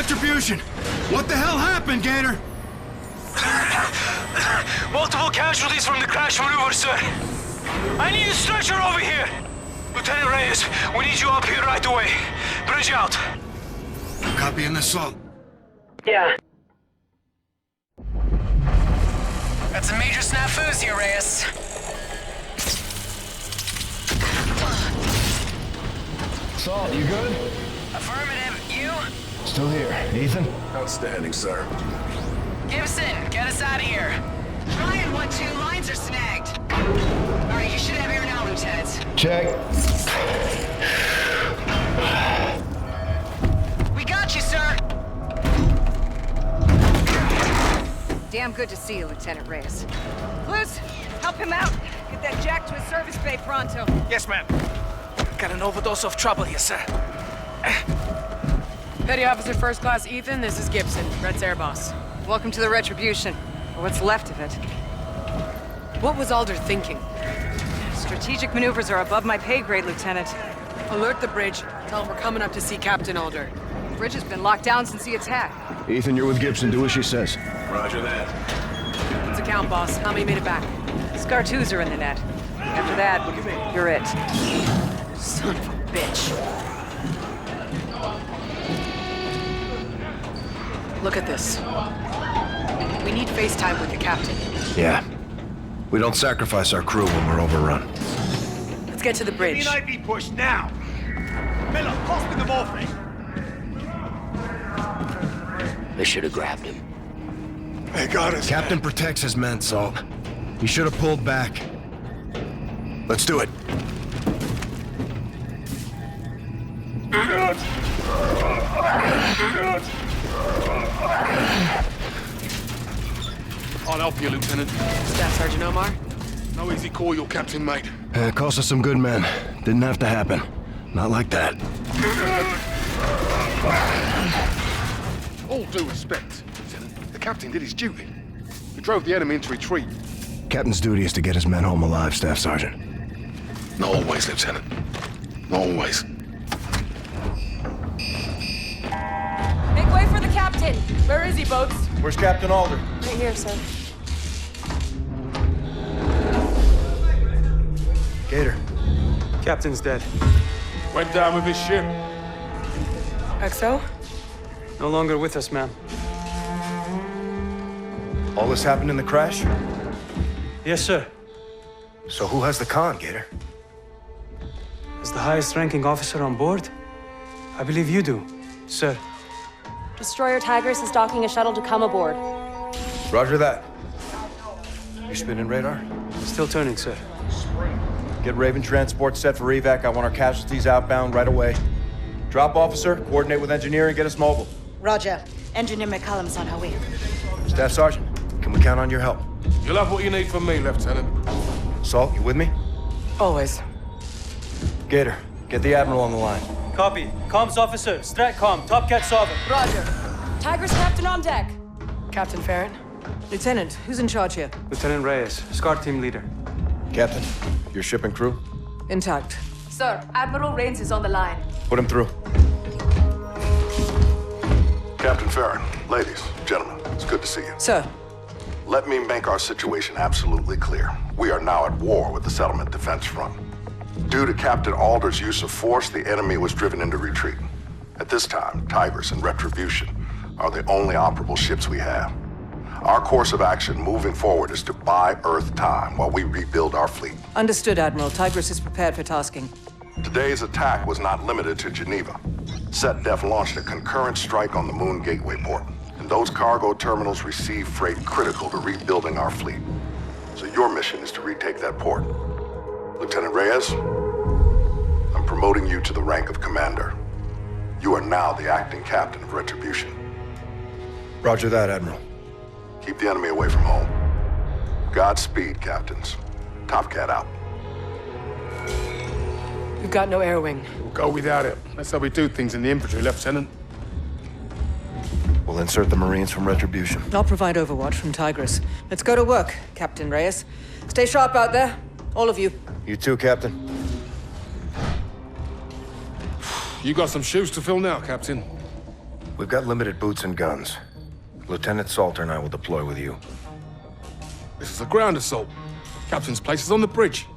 Retribution! What the hell happened, Gator? Multiple casualties from the crash maneuver, sir. I need a stretcher over here. Lieutenant Reyes, we need you up here right away. Bridge out. Copy an assault. Yeah. Got some major snafus here, Reyes. Salt, you good? Affirmative. You? Still here. Ethan? Outstanding, sir. Gibson, get us out of here. Ryan 1-2, lines are snagged. All right, you should have air now, Lieutenant. Check. We got you, sir. Damn good to see you, Lieutenant Reyes. Luz, help him out. Get that Jack to his service bay pronto. Yes, ma'am. Got an overdose of trouble here, sir. Petty Officer First Class Ethan, this is Gibson, Red's air boss. Welcome to the Retribution, or what's left of it. What was Alder thinking? Strategic maneuvers are above my pay grade, Lieutenant. Alert the bridge. Tell him we're coming up to see Captain Alder. The bridge has been locked down since the attack. Ethan, you're with Gibson. Do as she says. Roger that. What's the count, boss? How many made it back? Scar 2s are in the net. After that, you're it. Son of a bitch. Look at this. We need FaceTime with the captain. Yeah. We don't sacrifice our crew when we're overrun. Let's get to the bridge. be pushed now. Miller, pass me the morphine. They should have grabbed him. They got us. Captain protects his men, Salt. He should have pulled back. Let's do it. I'll help you, Lieutenant. Staff Sergeant Omar? No easy call, your captain, mate. Cost us some good men. Didn't have to happen. Not like that. All due respect, Lieutenant. The captain did his duty. He drove the enemy into retreat. Captain's duty is to get his men home alive, Staff Sergeant. Not always, Lieutenant. Not always. Make way for the captain! Where is he, boats? Where's Captain Alder? Right here, sir. Gator. Captain's dead. Went down with his ship. XO? No longer with us, ma'am. All this happened in the crash? Yes, sir. So who has the con, Gator? As the highest-ranking officer on board, I believe you do, sir. Destroyer Tigers is docking a shuttle to come aboard. Roger that. You spinning radar? Still turning, sir. Get Raven transport set for evac. I want our casualties outbound right away. Drop officer, coordinate with engineer and get us mobile. Roger. Engineer McCullum's on her way. Staff Sergeant, can we count on your help? You'll have what you need from me, Lieutenant. Salt, you with me? Always. Gator, get the Admiral on the line. Copy. Comms officer, Stratcom, Top Cat Sovereign. Roger. Tigers captain on deck. Captain Farron? Lieutenant, who's in charge here? Lieutenant Reyes, SCAR team leader. Captain, your ship and crew? Intact. Sir, Admiral Rains is on the line. Put him through. Captain Farron, ladies, gentlemen, it's good to see you. Sir. Let me make our situation absolutely clear. We are now at war with the settlement defense front. Due to Captain Alder's use of force, the enemy was driven into retreat. At this time, Tigers and Retribution are the only operable ships we have. Our course of action moving forward is to buy Earth time while we rebuild our fleet. Understood, Admiral. Tigris is prepared for tasking. Today's attack was not limited to Geneva. SetDef launched a concurrent strike on the Moon Gateway port, and those cargo terminals received freight critical to rebuilding our fleet. So your mission is to retake that port. Lieutenant Reyes, I'm promoting you to the rank of commander. You are now the acting captain of Retribution. Roger that, Admiral. Keep the enemy away from home. Godspeed, captains. Top Cat out. We've got no air wing. We'll go without it. That's how we do things in the infantry, Lieutenant. We'll insert the Marines from Retribution. I'll provide overwatch from Tigris. Let's go to work, Captain Reyes. Stay sharp out there, all of you. You too, Captain. You got some shoes to fill now, Captain. We've got limited boots and guns. Lieutenant Salter and I will deploy with you. This is a ground assault. Captain's place is on the bridge.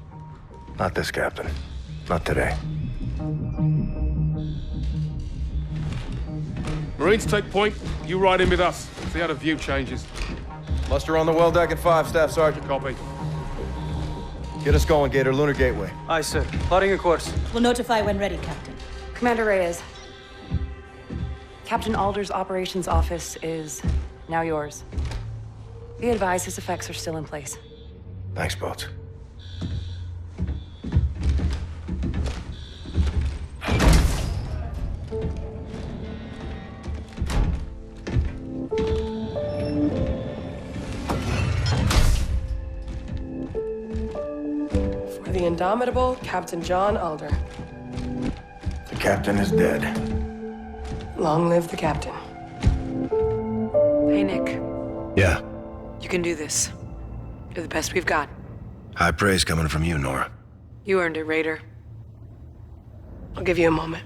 Not this, Captain. Not today. Marines take point. You ride in with us. See how the view changes. Muster on the well deck at 5, Staff Sergeant. Copy. Get us going, Gator. Lunar Gateway. Aye, sir. Plotting a course. We'll notify when ready, Captain. Commander Reyes. Captain Alder's operations office is now yours. Be advised his effects are still in place. Thanks, Boats. For the indomitable Captain John Alder. The captain is dead. Long live the captain. Hey, Nick. Yeah. You can do this. You're the best we've got. High praise coming from you, Nora. You earned it, Raider. I'll give you a moment.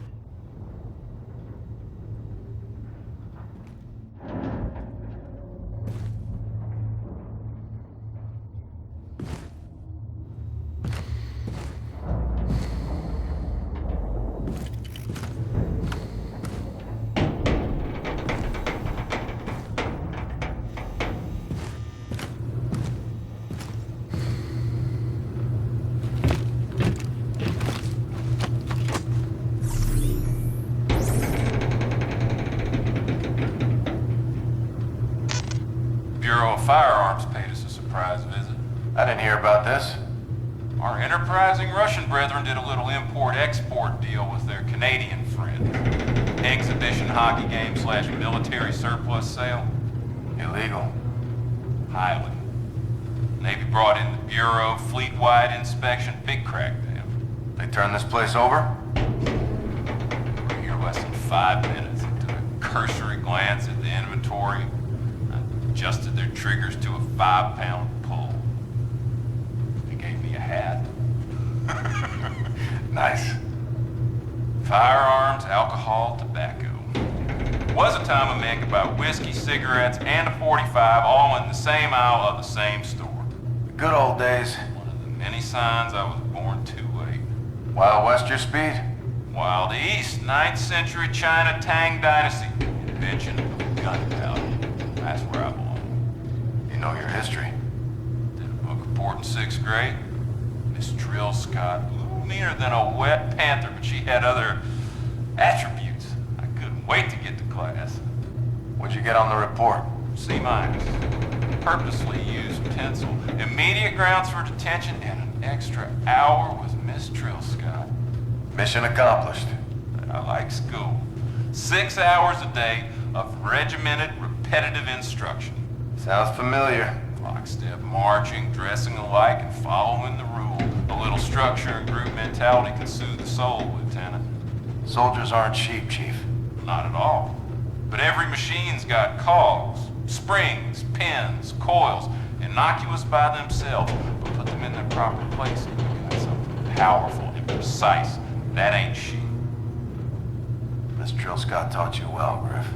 Bureau of Firearms paid us a surprise visit. I didn't hear about this. Our enterprising Russian brethren did a little import-export deal with their Canadian friends. Exhibition hockey game / military surplus sale. Illegal. Highly. Navy brought in the Bureau, fleet-wide inspection, big crackdown. They turned this place over? We were here less than 5 minutes and took a cursory glance at the inventory. Adjusted their triggers to a 5-pound pull. They gave me a hat. Nice. Firearms, alcohol, tobacco. Was a time a man could buy whiskey, cigarettes, and a .45 all in the same aisle of the same store. The good old days. One of the many signs I was born too late. Wild West your speed? Wild East, 9th century China Tang Dynasty. Invention of gunpowder. That's where I belong. You know your history. Did a book report in 6th grade. Miss Trill Scott, a little meaner than a wet panther, but she had other attributes. I couldn't wait to get to class. What'd you get on the report? C-. Purposely used pencil. Immediate grounds for detention and an extra hour with Miss Trill Scott. Mission accomplished. I like school. 6 hours a day of regimented, repetitive instruction. Sounds familiar. Lockstep marching, dressing alike, and following the rule. A little structure and group mentality can soothe the soul, Lieutenant. Soldiers aren't sheep, Chief. Not at all. But every machine's got cogs, springs, pins, coils, innocuous by themselves, but put them in their proper place and you got something powerful and precise. That ain't sheep. Miss Trill Scott taught you well, Griff.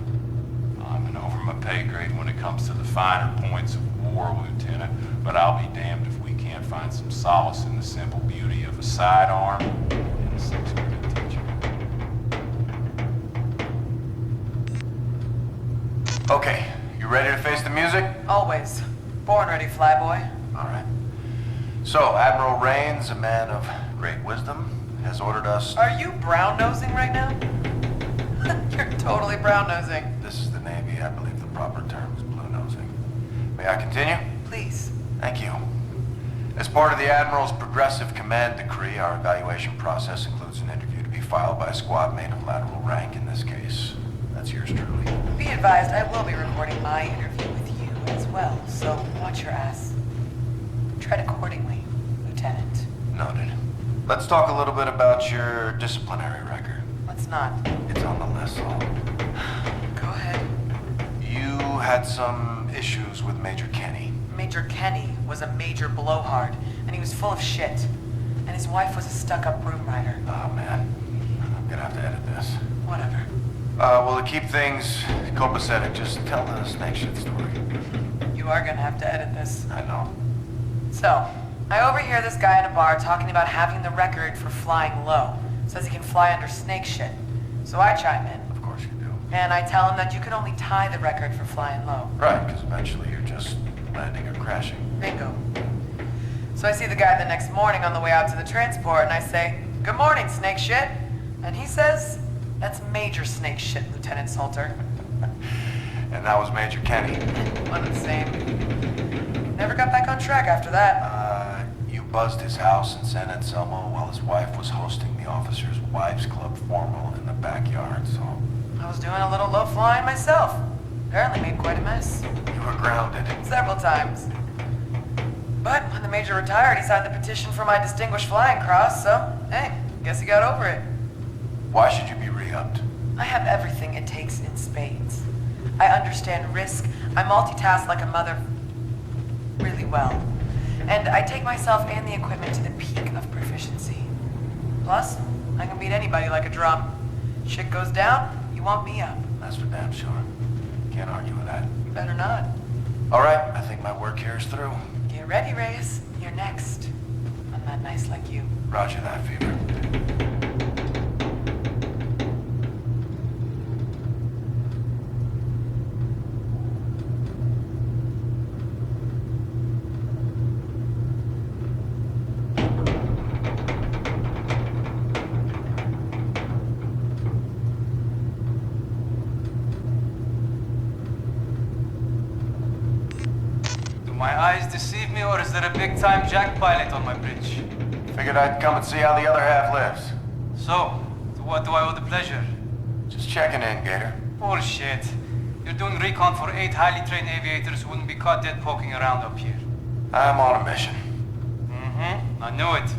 I'm in over my pay grade when it comes to the finer points of war, Lieutenant, but I'll be damned if we can't find some solace in the simple beauty of a sidearm and a six-minute teacher. Okay, you ready to face the music? Always. Born ready, flyboy. All right. So, Admiral Raines, a man of great wisdom, has ordered us... Are you brown-nosing right now? You're totally brown-nosing. This is the Navy. I believe the proper term is blue-nosing. May I continue? Please. Thank you. As part of the Admiral's progressive command decree, our evaluation process includes an interview to be filed by a squad mate of lateral rank in this case. That's yours truly. Be advised, I will be recording my interview with you as well, so watch your ass. Tread accordingly, Lieutenant. Noted. Let's talk a little bit about your disciplinary record. Let's not. It's on the list, Sol. Go ahead. You had some issues with Major Kenny. Major Kenny was a major blowhard, and he was full of shit. And his wife was a stuck-up broom rider. Oh, man. I'm gonna have to edit this. Whatever. Well, to keep things copacetic, just tell the snake shit story. You are gonna have to edit this. I know. So, I overhear this guy in a bar talking about having the record for flying low. Says he can fly under snake shit. So I chime in. Of course you do. And I tell him that you can only tie the record for flying low. Right, because eventually you're just landing or crashing. Bingo. So I see the guy the next morning on the way out to the transport, and I say, "Good morning, snake shit." And he says, "That's major snake shit, Lieutenant Salter." And that was Major Kenny. One and the same. Never got back on track after that. You buzzed his house in San Anselmo while his wife was hosting the officers' wives club formal in the backyard, so... I was doing a little low flying myself. Apparently made quite a mess. You were grounded. Several times. But when the Major retired, he signed the petition for my Distinguished Flying Cross, so, hey, guess he got over it. Why should you be re-upped? I have everything it takes in spades. I understand risk. I multitask like a mother really well. And I take myself and the equipment to the peak of proficiency. Plus, I can beat anybody like a drum. Shit goes down, you want me up. That's for damn sure. Can't argue with that. You better not. All right, I think my work here is through. Get ready, Reyes. You're next. I'm not nice like you. Roger that, Fever. My eyes deceive me, or is there a big-time Jack pilot on my bridge? Figured I'd come and see how the other half lives. So, to what do I owe the pleasure? Just checking in, Gator. Bullshit. You're doing recon for 8 highly trained aviators who wouldn't be caught dead poking around up here. I'm on a mission. Mm-hmm. I knew it.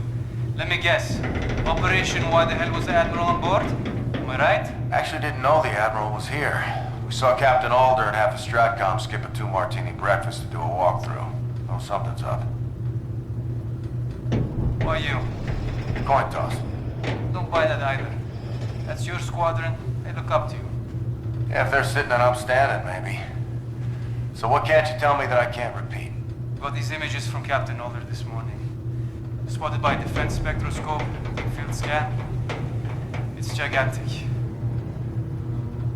Let me guess. Operation Why the Hell Was the Admiral on board? Am I right? Actually didn't know the Admiral was here. We saw Captain Alder and half a Stratcom skip a 2-martini breakfast to do a walkthrough. Oh, something's up. Why you? Coin toss. Don't buy that either. That's your squadron. They look up to you. Yeah, if they're sitting and I'm standing, maybe. So what can't you tell me that I can't repeat? Got these images from Captain Alder this morning. Spotted by defense spectroscope, field scan. It's gigantic.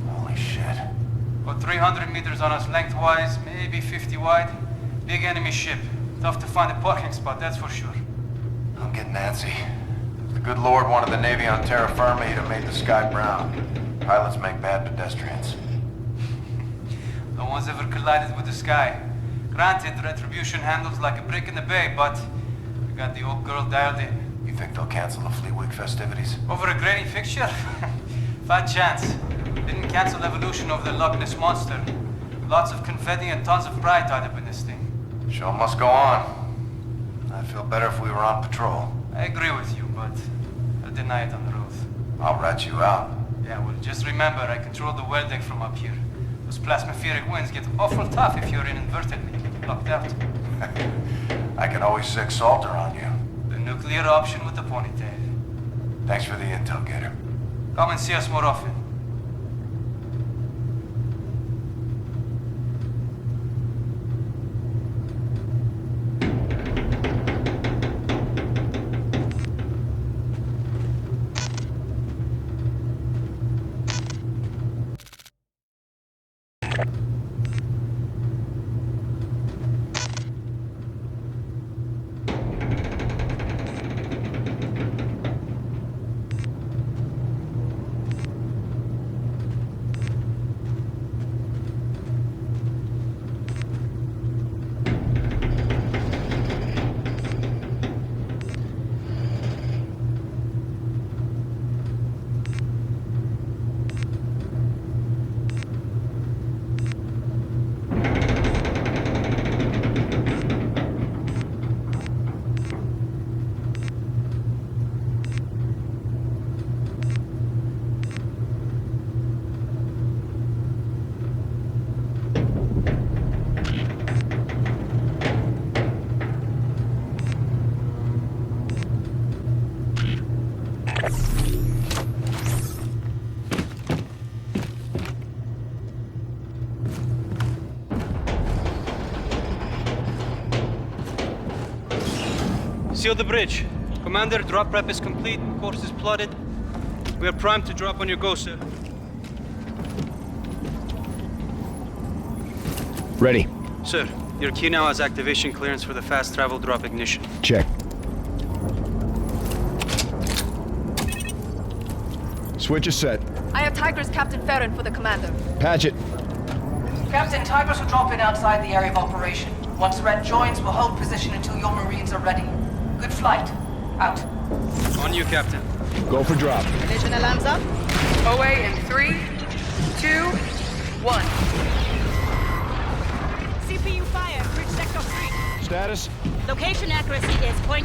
Holy shit. About 300 meters on us lengthwise, maybe 50 wide. Big enemy ship. Tough to find a parking spot, that's for sure. I'm getting antsy. If the good Lord wanted the Navy on terra firma, he'd have made the sky brown. Pilots make bad pedestrians. No one's ever collided with the sky. Granted, Retribution handles like a brick in the bay, but we got the old girl dialed in. You think they'll cancel the Fleet Week festivities? Over a grainy fixture? Fat chance. Didn't cancel Evolution over the Loch Ness Monster. Lots of confetti and tons of pride tied up in this thing. Show must go on. I'd feel better if we were on patrol. I agree with you, but I'll deny it on the oath. I'll rat you out. Yeah, well, just remember, I control the well deck from up here. Those plasmapheric winds get awful tough if you're inadvertently locked out. I can always sick Salter on you. The nuclear option with the ponytail. Thanks for the intel, Gator. Come and see us more often. Seal the bridge. Commander, drop prep is complete. Course is plotted. We are primed to drop on your go, sir. Ready. Sir, your key now has activation clearance for the fast travel drop ignition. Check. Switch is set. I have Tigris Captain Farron for the commander. Patch it. Captain, Tigris will drop in outside the area of operation. Once Red joins, we'll hold position until your Marines are ready. Good flight. Out. On you, Captain. Go for drop. Ignition alarms up. OA in 3, 2, 1. CPU fire. Bridge sector 3. Status? Location accuracy is 0.97.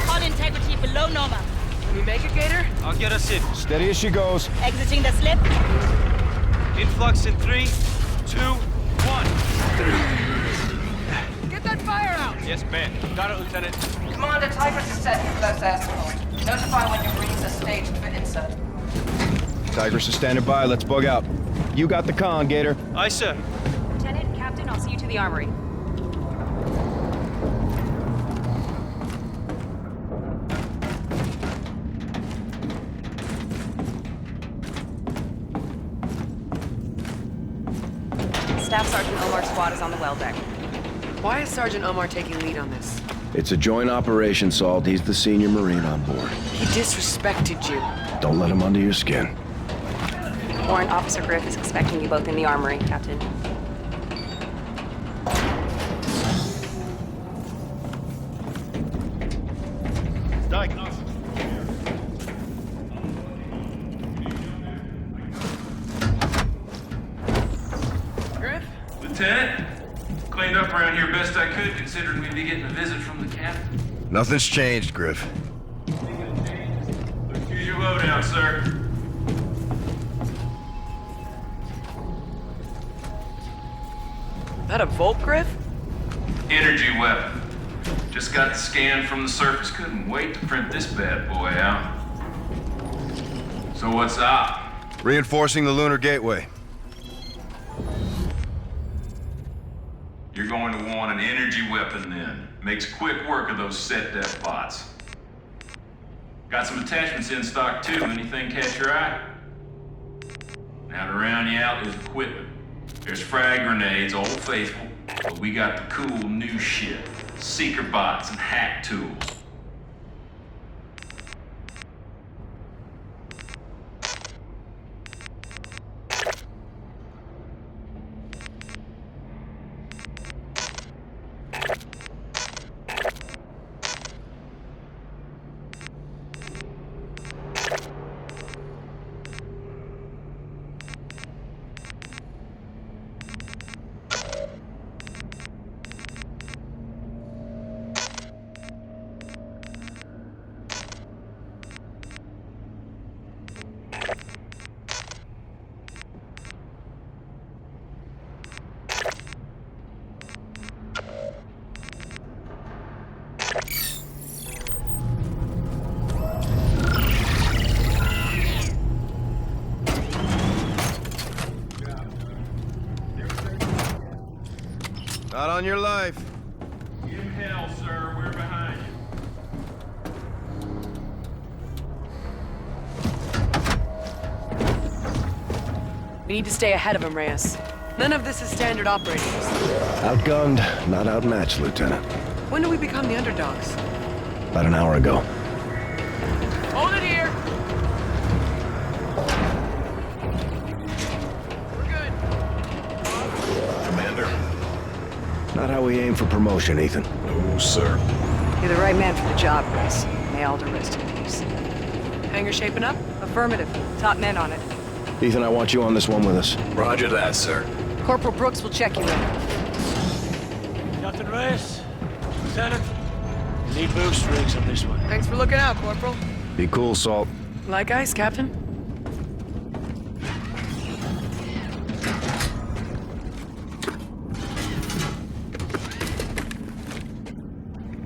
Hull integrity below normal. Can we make it, Gator? I'll get us in. Steady as she goes. Exiting the slip. Influx in 3, 2, 1. Get that fire out! Yes, ma'am. Got it, Lieutenant. Commander, Tigris is set for close air support. Notify when your Marines are staged for insert. Tigris is standing by. Let's bug out. You got the con, Gator. Aye, sir. Lieutenant, Captain, I'll see you to the armory. Staff Sergeant Omar's squad is on the well deck. Why is Sergeant Omar taking lead on this? It's a joint operation, Salt. He's the senior Marine on board. He disrespected you. Don't let him under your skin. Warrant Officer Griff is expecting you both in the armory, Captain. Diagnosis. Griff? Lieutenant, cleaned up around here best I could, considering we'd be getting a visit from the captain. Nothing's changed, Griff. Here's your lowdown, sir. That a Volt, Griff? Energy weapon. Just got the scan from the surface. Couldn't wait to print this bad boy out. So what's up? Reinforcing the lunar gateway. You're going to want an energy weapon then. Makes quick work of those set def bots. Got some attachments in stock too. Anything catch your eye? Now to round you out is equipment. There's frag grenades, old faithful, but we got the cool new shit. Seeker bots and hack tools. Not on your life. In hell, sir. We're behind you. We need to stay ahead of him, Reyes. None of this is standard operating. Outgunned, not outmatched, Lieutenant. When do we become the underdogs? About an hour ago. Hold it here! We're good. Commander. Not how we aim for promotion, Ethan. No, sir. You're the right man for the job, Reyes. May Alder rest in peace. Hangar shaping up? Affirmative. Top men on it. Ethan, I want you on this one with us. Roger that, sir. Corporal Brooks will check you in. Captain Reyes, Lieutenant, need boost rigs on this one. Thanks for looking out, Corporal. Be cool, Salt. Like ice, Captain.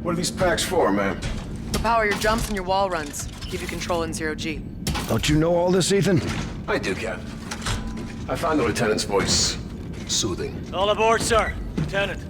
What are these packs for, man? To power your jumps and your wall runs. Give you control in 0G. Don't you know all this, Ethan? I do, Cap. I found the lieutenant's voice soothing. All aboard, sir. Lieutenant.